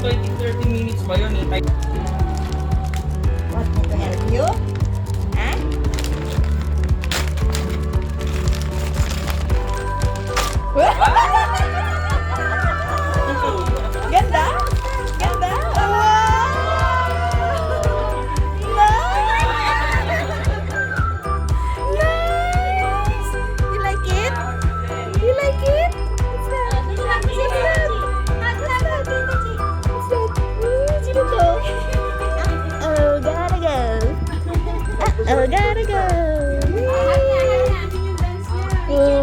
20-30 minutes pa yun eh. Want me to help you? Ha? Ganda? Ganda? Nice! You like it? You like it? What's that? What's that? What's that? Sino to? Oh, gotta go. Oh, gotta go. Oh.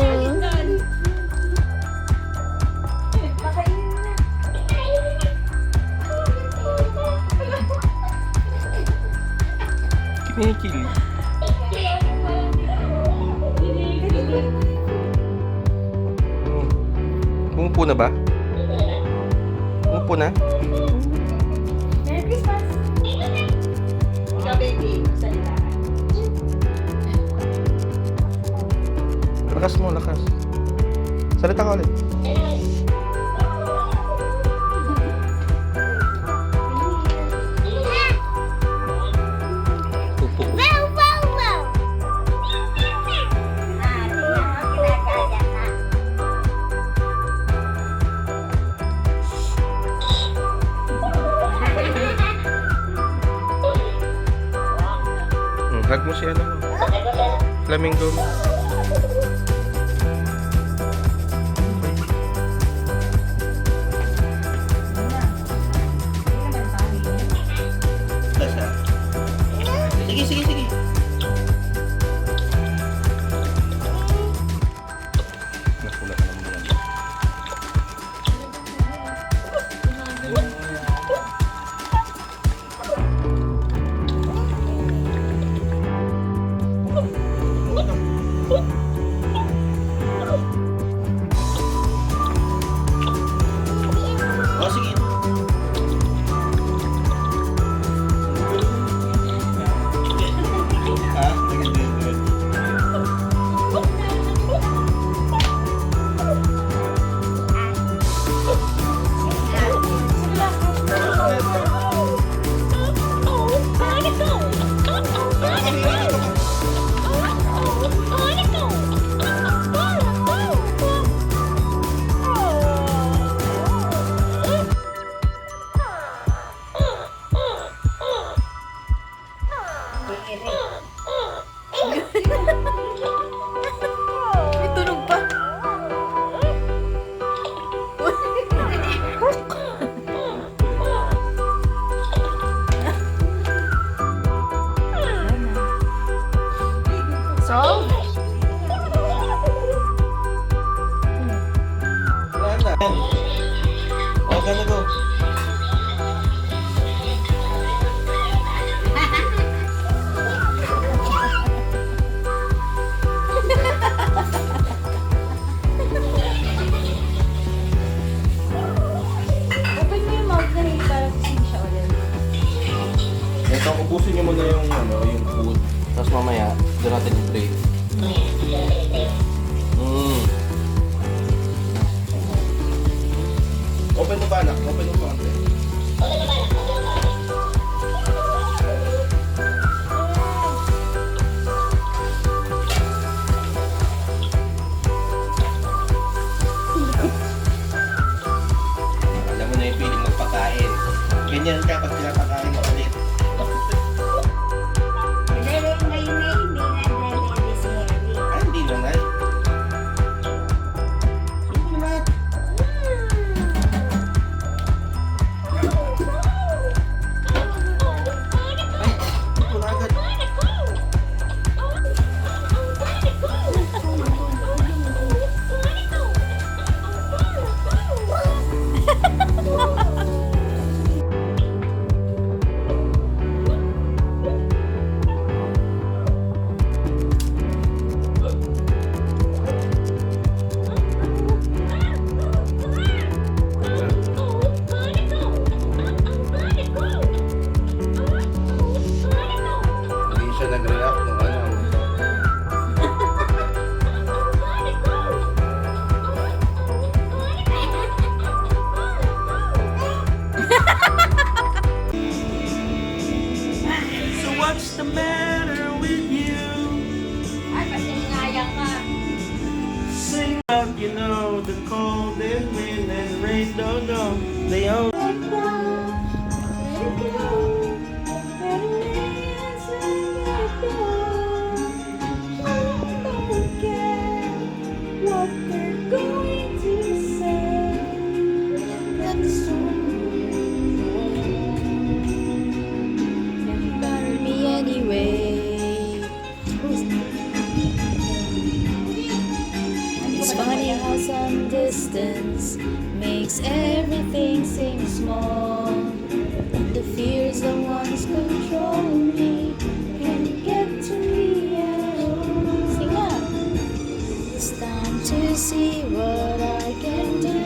Kinikili. Umupo na ba? Umupo na? Merry Christmas! Ikaw, baby. Salita. Lakas mo, lakas. Salita ka ulit. Upo. Hug mo si ano mo. Flamingo mo. Sige, sige, sige. Nakulat na naman yan. Oh, sige. May tunog pa. So? Wala na. Oh, gana go. Open mo yung mouth na hindi para kusing siya ulit. Ito, ubusin niyo muna yung, ano, yung food. Tapos mamaya, doon natin yung tray. Open mo ba, anak? Open mo ba, anak? Alam mo na yung feeling magpakain. Ganyan ka pag pinapakain mo ulit. Ngayon na hindi nagre-ready si Harry. Ah, hindi naman. Sige na lahat. Ay, ito na agad. the matter with you? Ay, kasi hinayang ka. Sing out, you know, the cold and wind and rain don't know. They only It's funny how some distance makes everything seem small. The fears that once controlled me can't get to me at all. Sing up. It's time to see what I can do.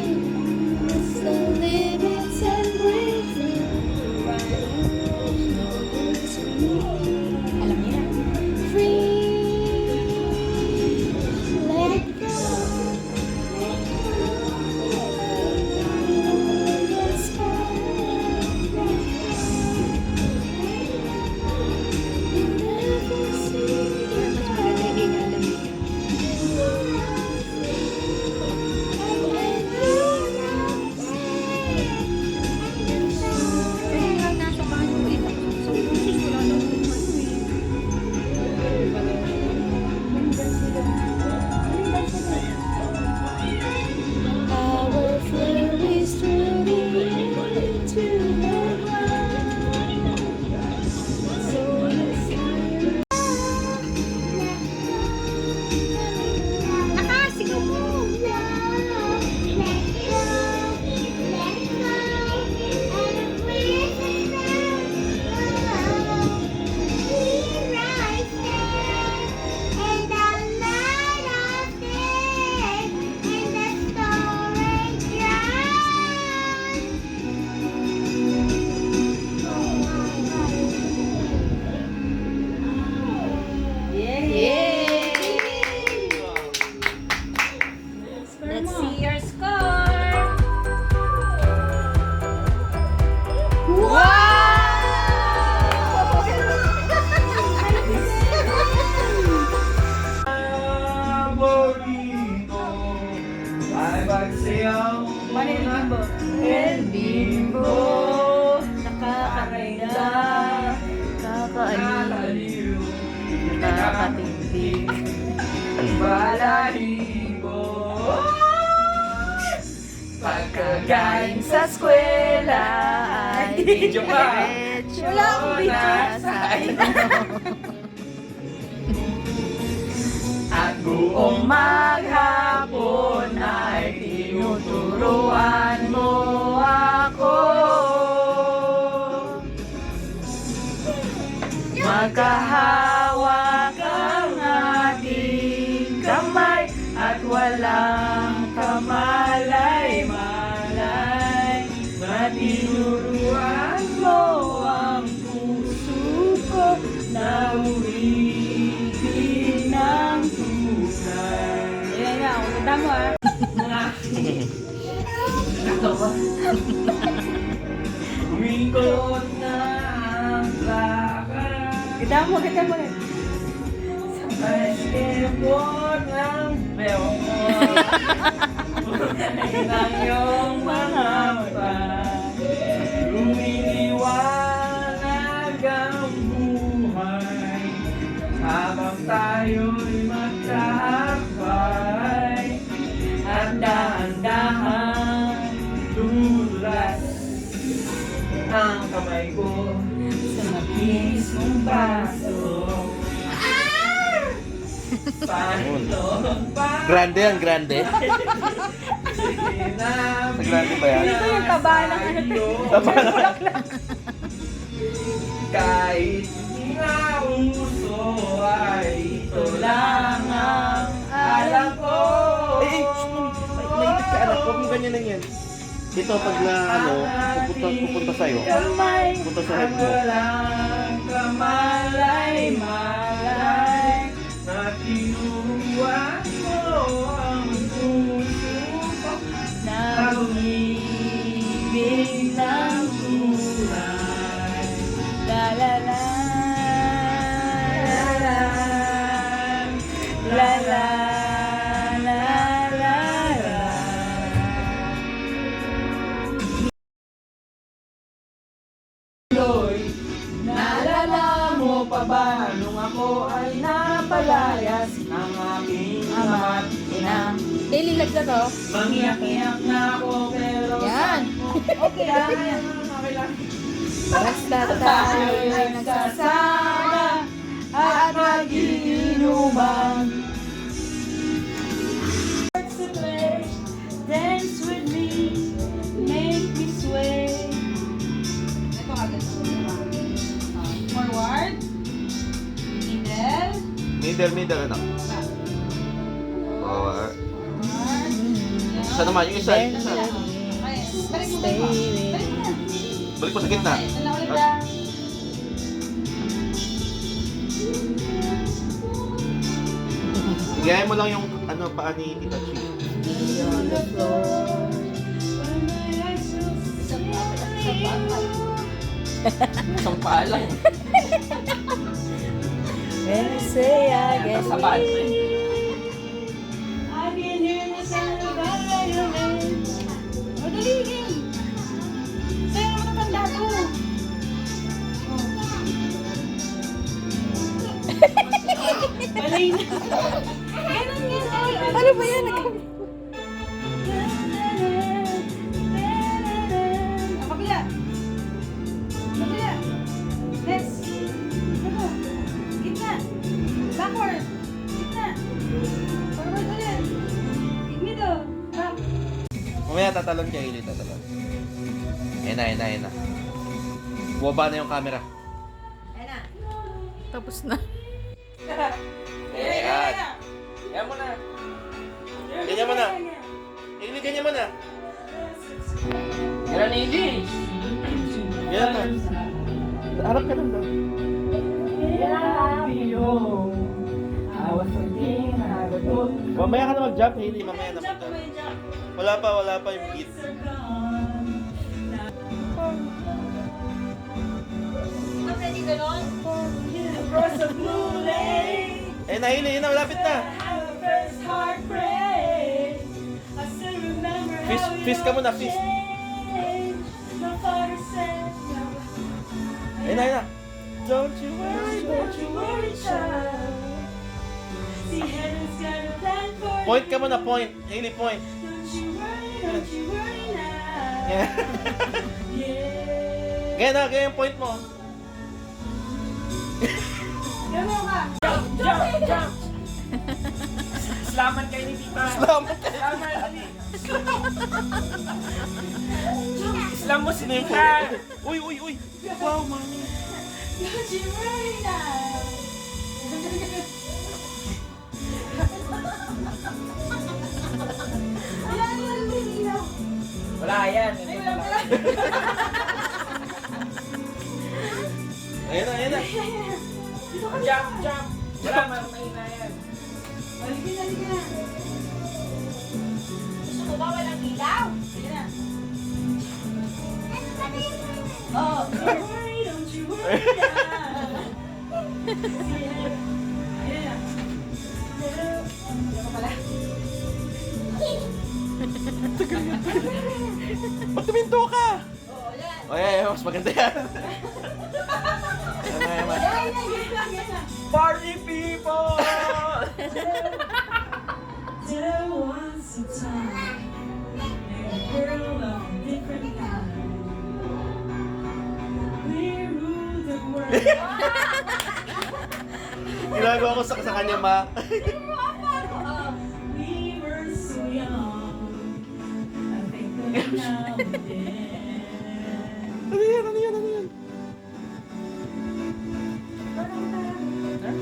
It's the limits and break through. Right on to me. Alam niya. Free. Let it go. Our flurries through the air to the ground. So nakasigaw mo. Let's see your score. Favorito ay magsayaw Bimbo. El Bimbo. Nakakaganda. Nakaliw. Nakakatindi. Balahibo. Pagkagaling Sa eskwela ay Video ka. Wala akong video. At buong maghapon ay tinuturuan mo ako. Magkahawak ang ating kamay at walang kamalay-malay. Matinuruan mo ang puso ko na ulitin ng tunay. Yan nga, kumita mo ah. Umikot na ang plaka Kita mo. sa basketball ng belmo. Tunay ng iyong mga mata. Lumiliwanag ang buhay habang tayo'y magkakabay. At dahan-dahan dulas ang kamay ko sa makinis mong baso. Pantong pa. Grande yan, grande. Sa grande ba yan? Ito yung taba ng ano. Taba na. Kahit hindi na uso ay ito lang ang alam ko. Maipit ka anak, huwag mo ganyan lang yan. Ito pag na pupunta sa'yo. Pupunta sa head mo. Walang kamalay-malay na tinuruan mo ang puso ko na umibig ng tunay. La la la. Loy, naalala mo pa ba nung ako ay napalayas ng aking ama't ina? Daily lag na to. Mangiyak-iyak na ako pero Yan. okay lang. Okay lang. Basta tayo'y nagsasama at magiinuman. Dance with me, make me sway. Ito agad. Forward. Middle. Middle, anak. Forward. Forward. Isa naman, yung isa. Stay with me. Balik mo sa gitna. Gaya mo lang yung paa ni Tita Chi. On the floor. Isang paa lang. When you say I get Sa paa. weak, I can hear the sound of violin. Madali, game. Sa'yo naman ang tanda to. Malay na. Ganun. Ano ba yan? Kabila. Kabila. Next. Ano? Gitna. Backward. Gitna. Forward ulit. Middle. Back. Mamaya tatalon kay Ili, tatalon. Ayun na. Buwaba na yung camera. Tapos na. Ayan. Yan mo na. Ganyan mo na. Ili, ganyan mo na. Yan ni Ili. Ganyan na. Harap ka lang daw. Mamaya ka na mag-jump, Hailey. Mamaya na mag-jump. Wala pa yung beat. Ayun na, Hailey. Yun na, malapit na. Fist ka muna, fist. Ayun na. Don't you worry, child. Point ka muna, point. Hailey, point. Yeah. Ganyan yung point mo. Jump! Salamat kay ni Tita. Salamat kayo. Salamat, Ali. Islam mo si Tita. Uy. Wow, mami. Don't you worry now. Wala yan. Ayun na. Jump! Wala, mahina yan. Gusto mo ba walang ilaw? Sige na. Oh, don't you worry now. Ba't tuminto ka? Oo, yan. Ay, mas maganda yan. Yan. Party people! There was a time, a girl of a different kind. We ruled the world. Ginagawa ko sa kanya, ma. We were so young. I think of now and then. Ano yan?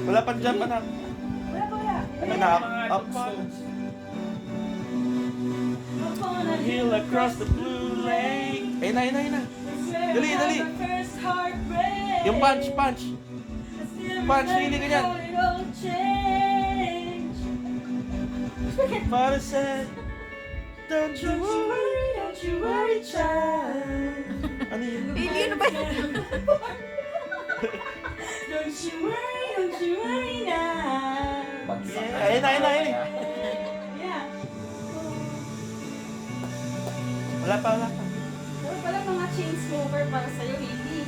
Wala pang jump, anak. Ayun na, up. Upon a Hill across the blue lake. Ayun na. Dali. Yung punch. Punch, hindi ganyan. Father said, don't you worry, child. Ano yun? Hindi, ano ba yun? Don't you worry now. Ayun na. Yeah. Wala pa. Pero pala mga chain smoker para sa'yo, hindi.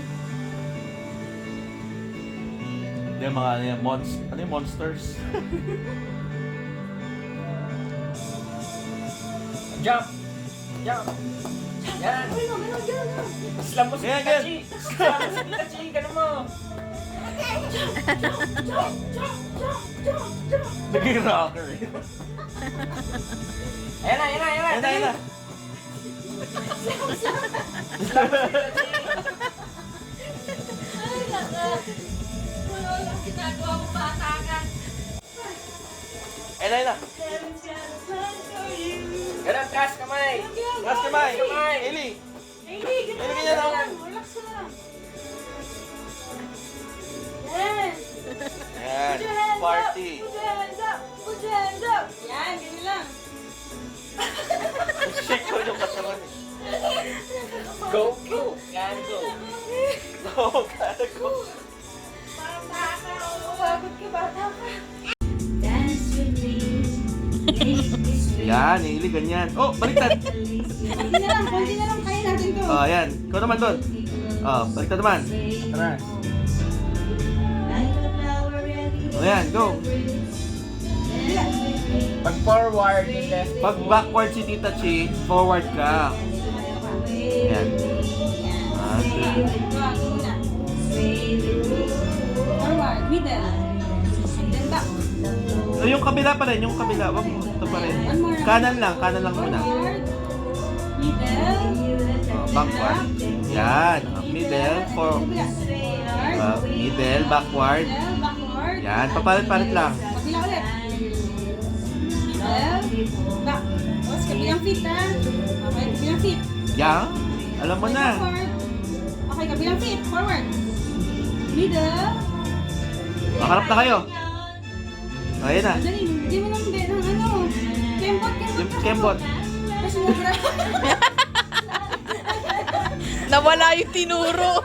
Hindi, mga ano yan, ano yung monsters? Jump! Jump! Yan! Slam mo si Yan, Tita yan. Chi! Slam mo si Tita Chi! Ganun mo! Naging rocker. Ayan na, ayan na, ayan na! Ayun na, ayun na. Ay, naka. Wala lang ginagawa mo, bata ka. Ayun na, ayun na. Heaven's got a plan for you. Ganun, kas kamay! Last kamay. Kamay. Eli. Hindi, ganun ganyan lang. lang. Relax ka lang. Yan. Ayan. Put your hands Party. up. Put your hands up. Put your hands up. Yan, ganyan lang. Shake ko yung katawan. Go, go! Yan, go! Go, gotta go. Parang bata ka. Pagod ka, bata ka. Dance with me. Make me sweet. Yan, Eli, ganyan. Oh, baliktad. Konti na lang, kaya natin to. Oh, ayan. Ikaw naman doon. Oh, baliktad naman. Tara! Oh, ayan, go. Pag forward, yung left. Pag backward si Tita Chi, forward ka. Ayan. Ah, sige. Forward, middle. Then back. Oh, yung kabila pa rin, yung kabila. Wag mo, ito pa rin. Kanan lang muna. Forward. Middle. Oh, backward. Yan. Middle, middle, backward. Middle, backward. Yan, papalit-palit lang. Kabila ulit. Middle, back. Tapos kabilang feet ha. Okay, kabilang feet. Yan. Alam mo na. Forward. Okay, kabilang feet. Forward. Middle. Makarap na kayo. Ayun na. Dali, hindi mo lang ng ano. Kembot, Yung kembot. Kasi sobra. Nawala yung tinuro.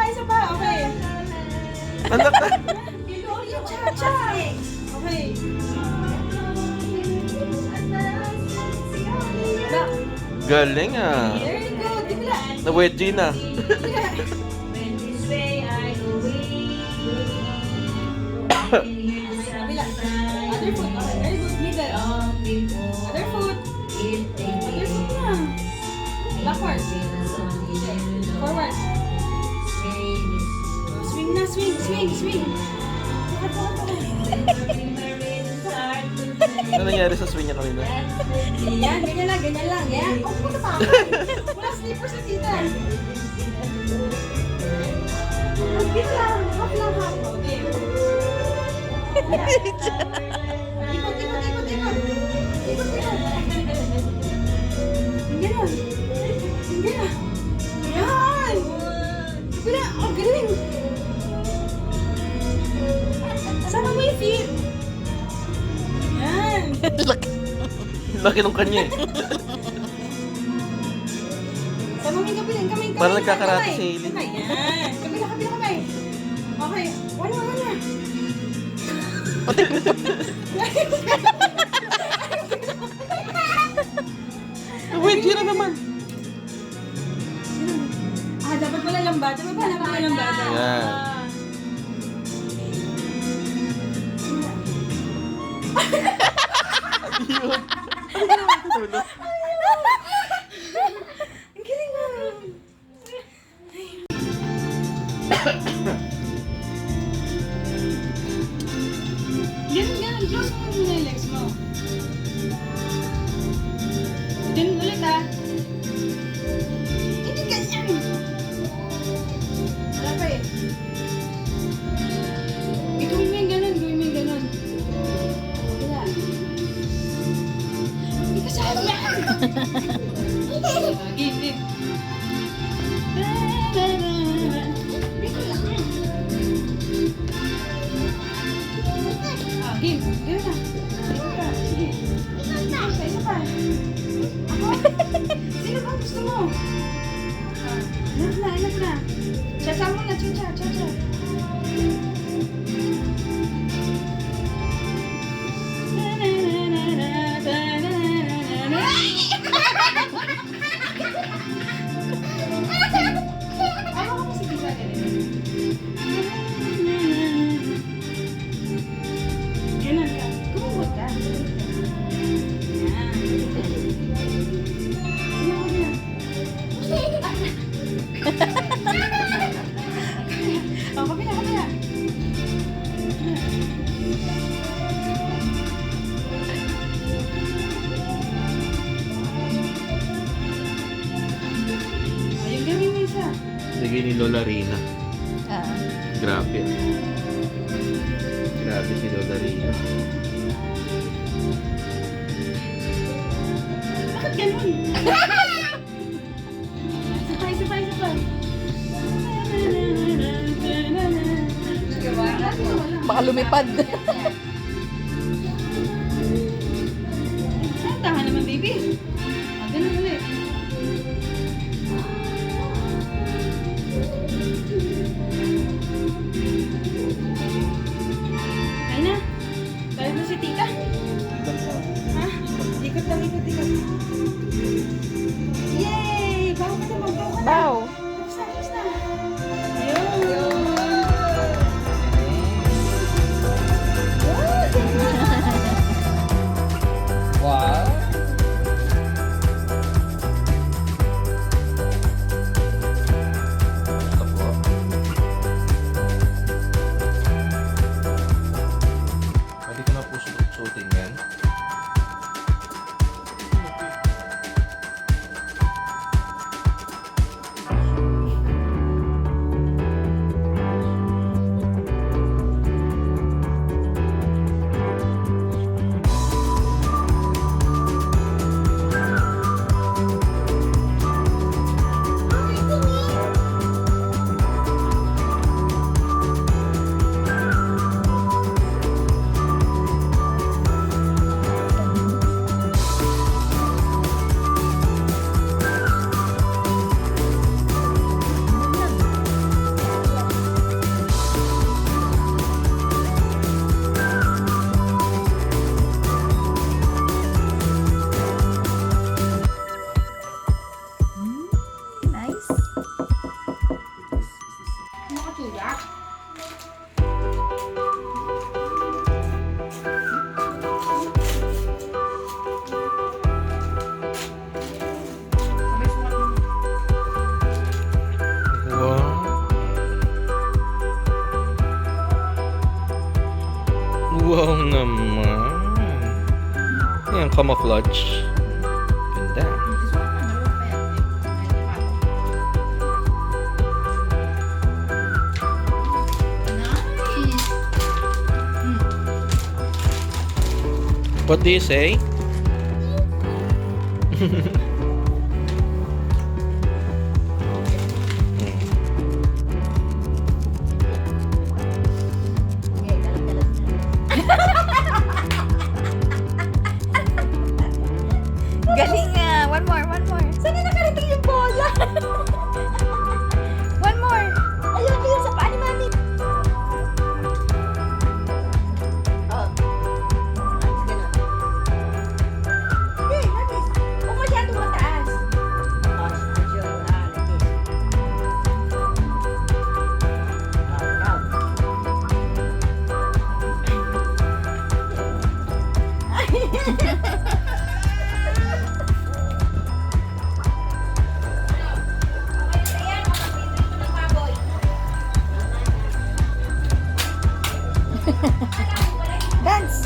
Isa pa. Okay. Anak ka. Yung cha-cha. Okay. Back. Galing ah. There you go. Dibla. Na-wedgie na. Kabila. Other foot. Okay, very good. Middle. Other foot. Other foot na. Backward. Forward. Swing na, swing. Ano nangyari sa swing niya kanina? Yan, ganyan lang. Yan. Oh, puta pa. Wala slipper sa tita. Dito lang. Hap lang. Okay. Ikot. Ganyan. Yan. Wala. Oh, galing. Sama mo yung feet. Yan. Laki nung kanya eh. Sama mo yung kamay. Parang nagkakarate Kamay. si Hailey. Kamay. Yan. Kabila kamay. Okay. Wala. Na-wedgie na naman. Dapat pala lambada. Dapat pala lambada. Yan. Yun. Tulog. Ang galing mo. Ganun. Close mo muna yung legs mo. Ganun ulit ha. Hindi ganyan. Wala pa eh. Gawin mo yung ganun. Wala. Hindi ka saan yan. Game. Dito lang. Game. Ganun na. Sige. Isa pa. Ako? Sino ba gusto mo? Enough na. Cha-cha muna, cha-cha. Ako si Diva ganun. baby ni Lola Rina. Ah. Grabe. Grabe si Lola Rina. Bakit ganun? Sabay. Baka lumipad. Tahan naman, baby. Ganun ulit. Ay na. Tayo na si tita. Ha? Ikot lang, ikot. Yay! Bawa ka na, magbawa ka na. Bow. Tapos na. Ayun. Wow! Ito po. Pwede ko na po suotin yan. Nice. Nakatulak. Sabay sukat mo. Wow! Wow naman! Yan, camouflage. Ganda. What do you say? Galing nga. One more. Saan na nakarating yung bola? One more. Ayoko yun sa paa ni Mami. Oh. Hindi, Matis. Huwag masyadong mataas. Dance!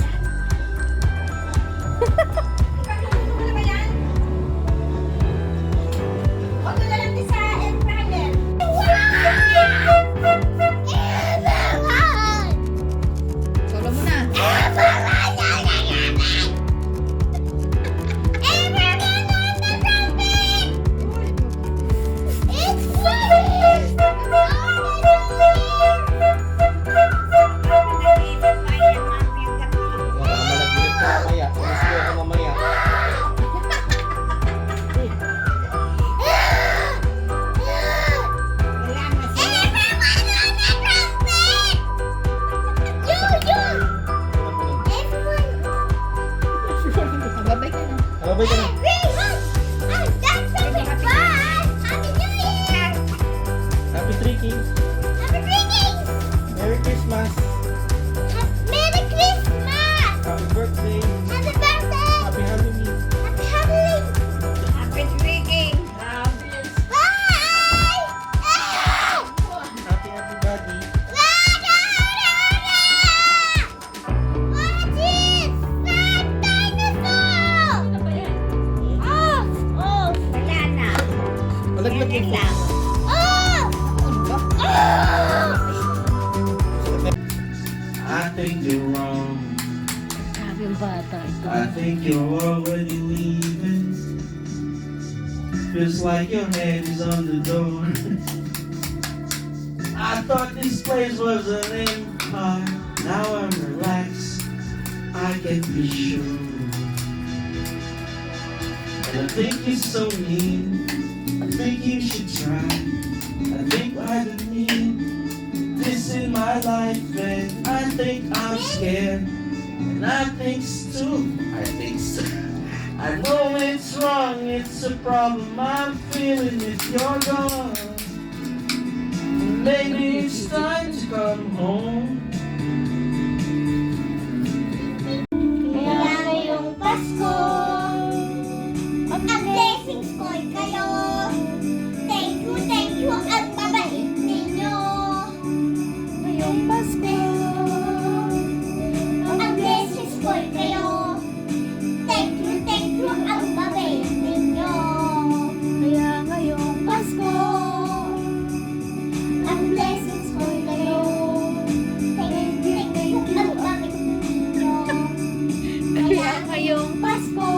Solo mo na. Malagilip ka mamaya. Masaya ka mamaya. Magbabay ka na. Abay ka na. Happy Three Kings. Merry Christmas. Happy birthday. Happy Halloween. Happy everybody. Malaglag yung I think you're wrong. Grabe yung bata ito. I think you're already leaving. Feels like your head is on the door. I thought this place was an empire. Now I'm relaxed. I can be sure. And I think you're so mean. I think you should try. I think I didn't need this in my life, and I think I'm scared. And I think so. I know it's wrong, it's a problem I'm feeling if you're gone. Maybe it's time to come home. Kaya ngayong Pasko, ang blessings ko'y kayo. Thank you, at babait ninyo. Ngayong Pasko, ang blessings ko'y kayo. Thank you, at babait ninyo. Kaya ngayong Pasko, ang blessings ko'y kayo. Thank you, at babait ninyo. Kaya ngayong Pasko,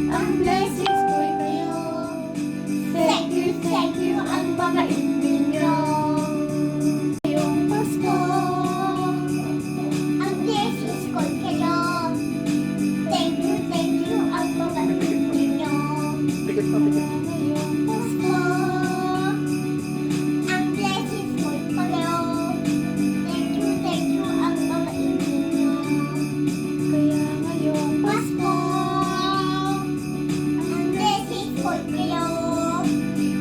ang blessings ko'y kayo. Thank you, ang babait ninyo. Ngayong Pasko, ang blessings ko'y kayo. Thank you, ang babait ninyo. Ngayong Pasko, ang blessings ko'y kayo. Thank you, ang babait ninyo. Kaya ngayong Pasko, ang blessings ko'y kayo.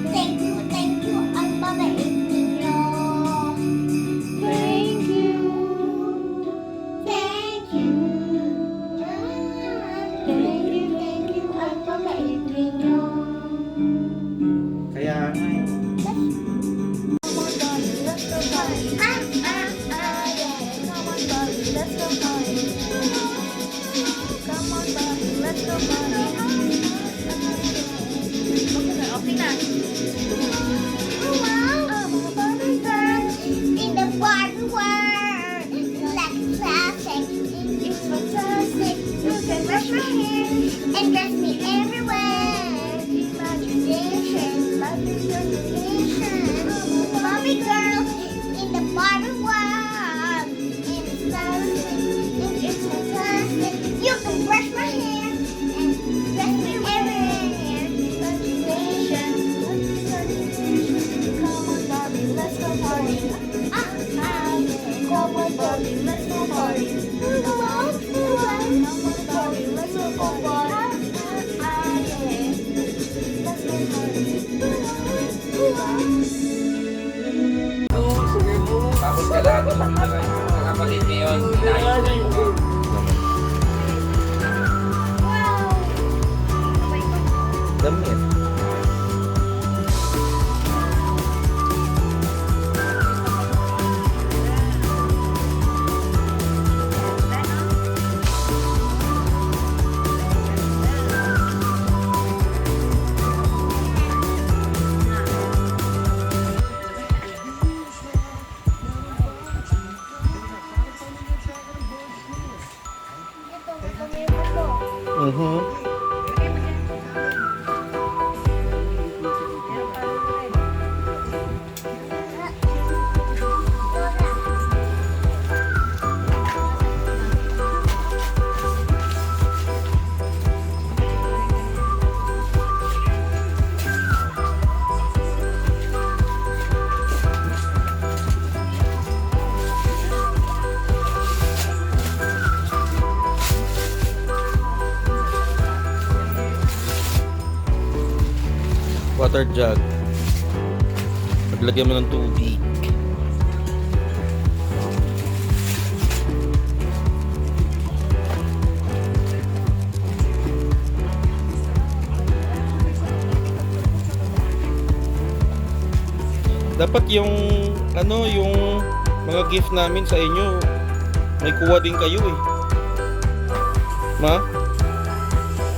Thank you, ang babait ninyo. Thank you. Thank you, ang babait ninyo. Kaya nga, Come on, Bobby, let's go party. Yeah. Come on, Bobby, let's go party. Come on, Bobby, let's go party. Okay na. Wow, mga Barbie girls in the Barbie world. Like classic, it's fantastic. You can brush my hair and dress me everywhere. Imagination, life is your creation. Barbie girl in the Barbie world. And it's fantastic, it's fantastic. You can brush my hair and dress me everywhere. Imagination, come on Barbie, let's go party. Yeah. Come on Barbie, let's go party. Come on Barbie, let's go party. Yeah. Let's go party. Tapos ka lang, nakapatid ngayon, inayos na yung damit. Water jug. Paglagyan mo ng tubig. Dapat yung yung mga gift namin sa inyo, may kuha din kayo eh. Ma?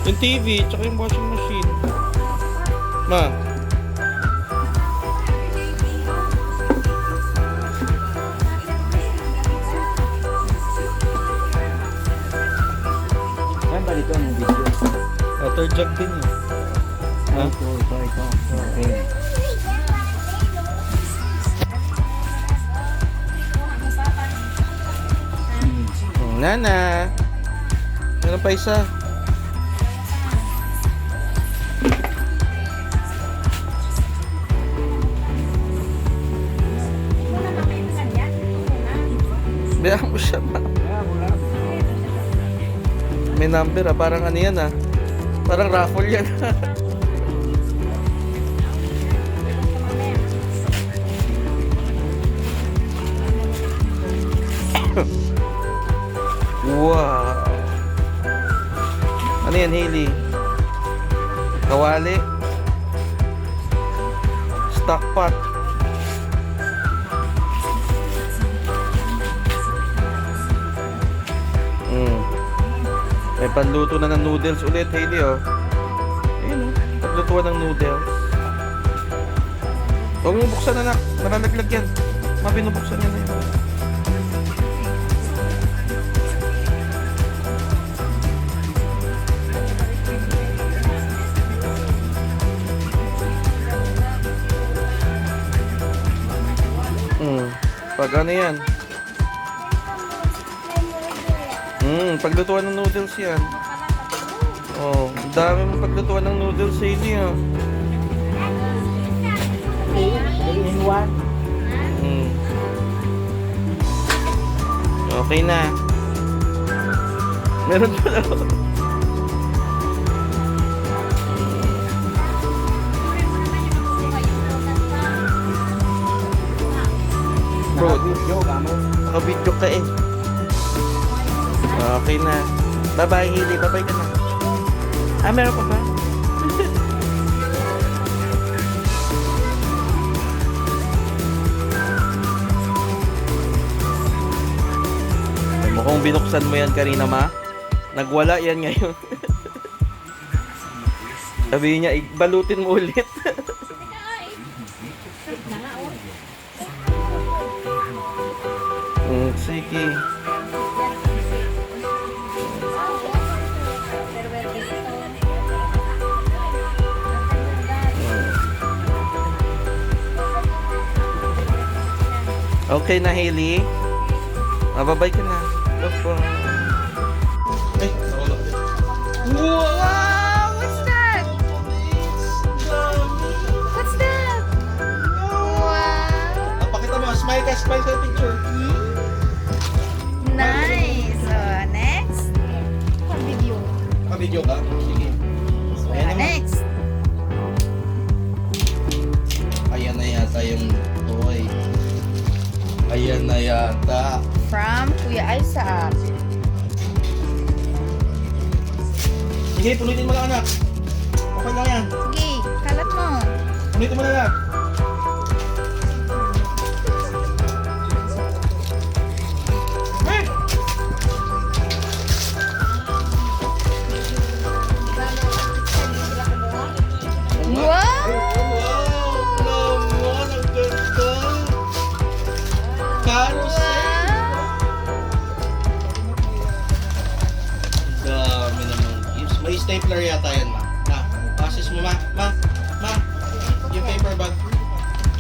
Yung TV, tsaka yung washing machine. Ma? water jug din eh. Ha? Ito. Okay. Nana. Meron pa isa. Bilang mo siya pa. May number ah. Parang ano yan ah. Parang raffle yan. Wow. Ano yan, Hailey? Kawali? Stock pot? May panluto na ng noodles ulit, Hailey, oh. Ayun, oh. Paglutuan ng noodles. Huwag mo buksan, anak. Nalalaglag yan. Mabinubuksan yan na yun. Pag ano yan? Paglutuan ng noodles yan. Oh, ang dami mong paglutuan ng noodles sa inyo, ah. Okay na. Meron pa na. Bro, naka-video ka eh. Okay na. Bye-bye, Hailey. Bye-bye ka na. Ah, meron pa ba? Mukhang binuksan mo yan kanina, ma. Nagwala yan ngayon. Sabihin niya, balutin mo ulit. Sige. Okay na, Hailey. Mababay ka na. Opo. Ay, nawala ulit. Wow! What's that? What's that? Wow! Pakita mo, smile ka, smile sa picture. Nice! So, next. Video. Pa-video ka? Sige. Ayan naman. Next. Ayan na yata yung toy. Ayan na yata. From Kuya Isaac. Sige, pulutin mo lang, anak. Okay lang yan. Sige, kalat mo. Pulutin mo lang, anak. Wow! Naman, ang ganda. Carousel. Dami namang gifts. May stapler yata yan, ma. Ma, passes mo, ma. Ma, yung paper bag.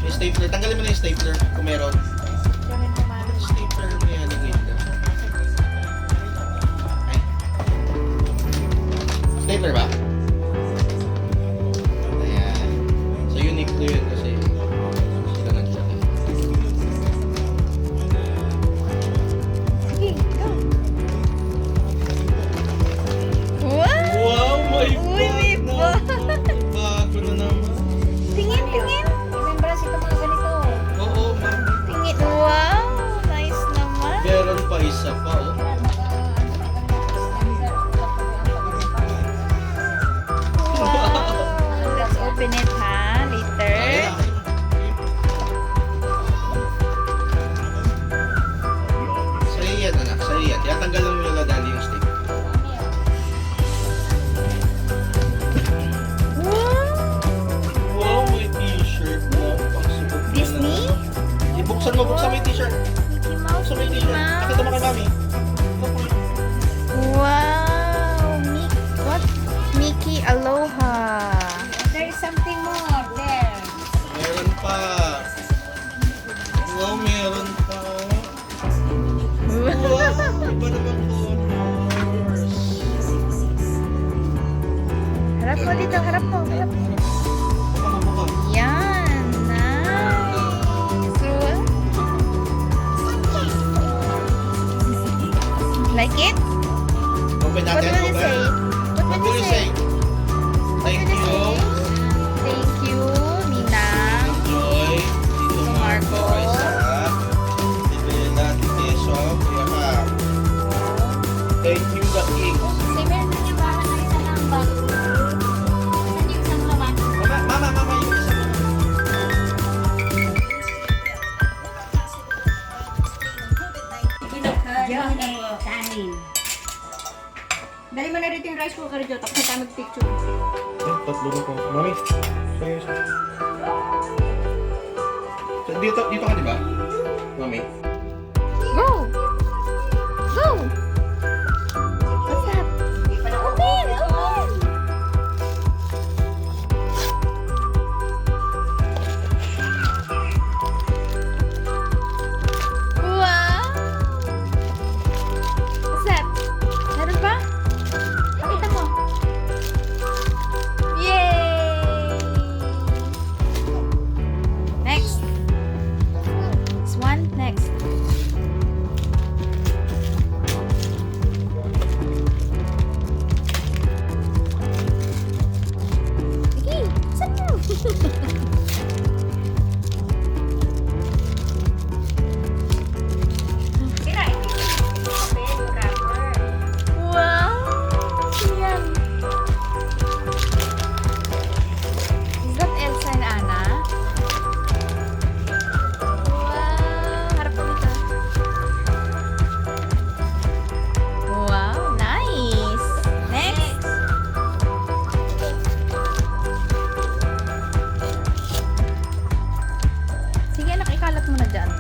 May stapler. Tanggalin mo na yung stapler kung meron. Stapler mo yan. Ay. Stapler ba? Ayan. So, unique to yun kasi sila nagsabi. Sige, go. Wow! Wow, may Uy, may bag. Bago na naman. Tingin, tingin. Remember si mga ganito. Oo, ma'am. Tingin. Wow! Nice naman. Meron pa isa pa, oh. yung rice cooker dito. Tapos tayo mag-picture. Tatlo na po. Mami, sa'yo. Dito ka, di ba? Mami. Go! Go! What's that? Open! Open! Wow! What's that? Meron pa? Pakita mo. Yay! Next. This one. Next. Sige, saan mo? Wow! Yan. Is that Elsa and Anna? Wow! Harap ko dito. Wow! Nice! Next! Sige anak, ikalat mo na dyan.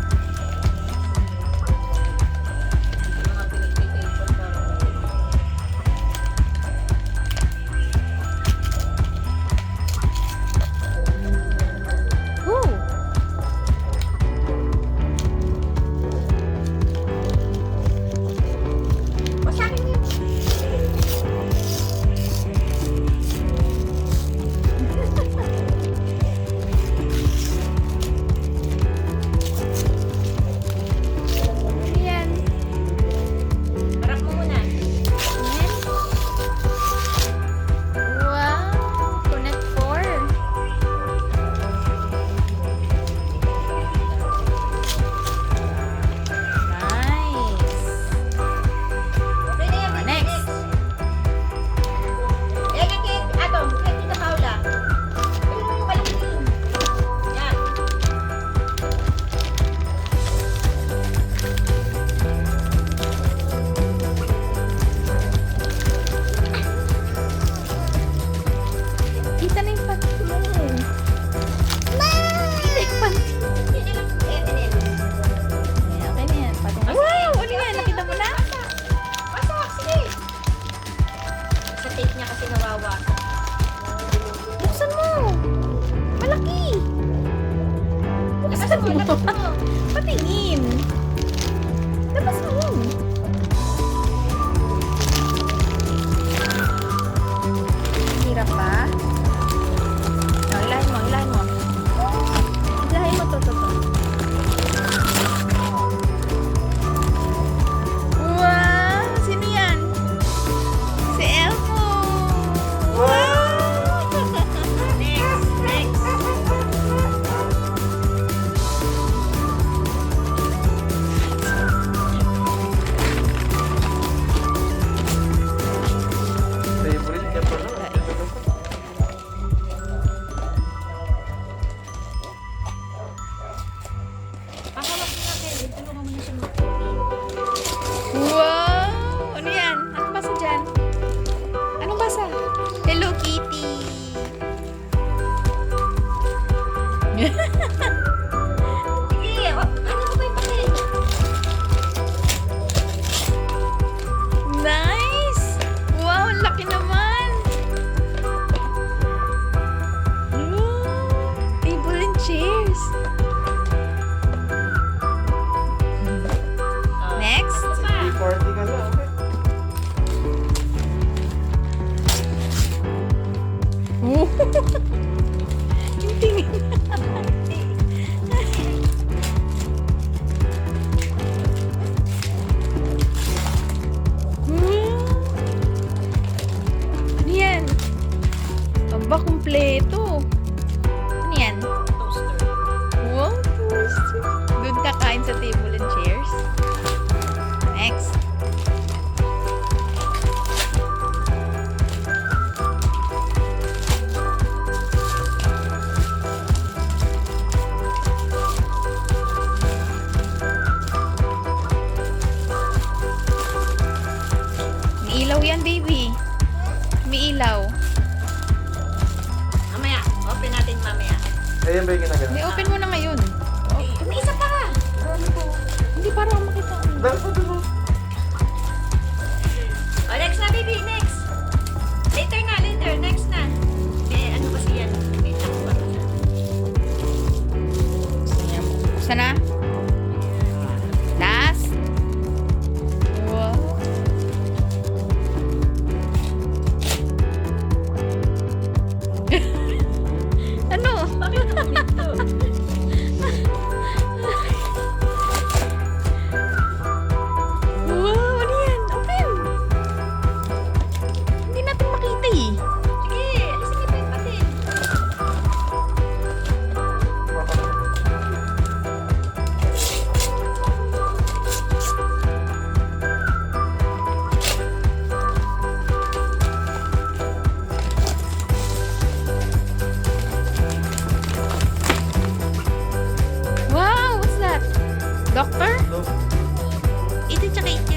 Ooh! Yan. Harap mo muna. Yan. Wow! Connect 4. Nice. Next. Kita na yung panty mo. Kita yung panty. Ayan, okay na yan. Patungan. Wow! Ano yan? Nakita mo na? Sa tape niya kasi nawawasan. Buksan mo! Malaki! Buksan mo! Patingin! Labas mo! Hirap pa? Oh, ilahin mo, ilahin mo. Ilahin mo to. Wow! Sino yan? Si Elmo! Wow! Next! Favorite ka pa na. Wow! Ano yan? Anong basa dyan? Anong basa? Hello Kitty! Nice! Wow! Ang laki naman! Wow! Table and chairs! Next! Party ka na, okay? Yung tingin. Hindi, open mo na ngayon. May isa pa ka. Hindi, para makita. Oh, next na, baby. Next. Later na, later. Next na. Eh, ano kasi yan? Wait lang. Buksan na. Last. Wow. Ano? Wow, ano yan? Open! Hindi natin makita eh. Sige, alisin niyo pa yung patin. Wow, what's that? Doctor? Ito tsaka ito.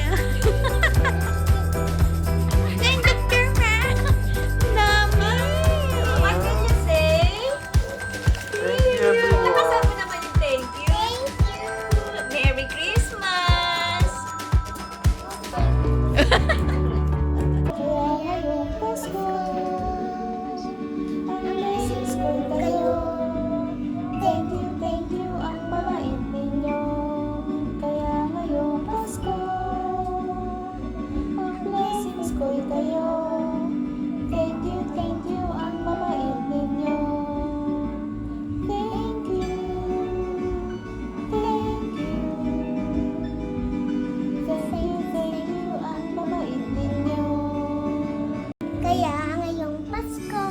Ay, doctor ma. Dami. What can you say? Thank you, everyone. Nakasama mo naman yung thank you. Merry Christmas! Kaya ngayong Pasko, ang blessings ko kayo. Thank you, ang mabait ninyo. Kaya ngayong Pasko, ang blessings ko kayo. Thank you, ang mabait ninyo. Thank you, ang mabait ninyo. Kaya ngayong Pasko,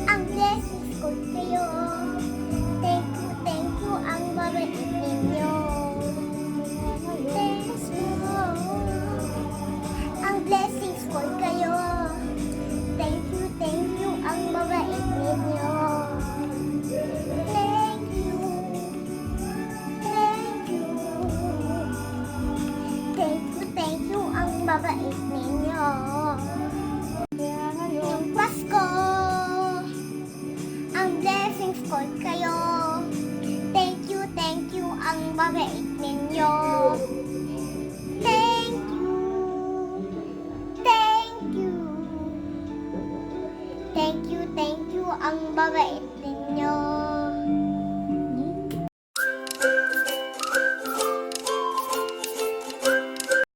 ang blessings ko kayo. Thank you, ang mabait ninyo. Ang blessings ko kayo. Thank you, ang mabait ninyo. Thank you. Thank you, ang mabait ninyo. Kaya ngayong Pasko, ang blessings ko kayo. Thank you, ang mabait ninyo. Thank you. Thank you, ang mabait ninyo.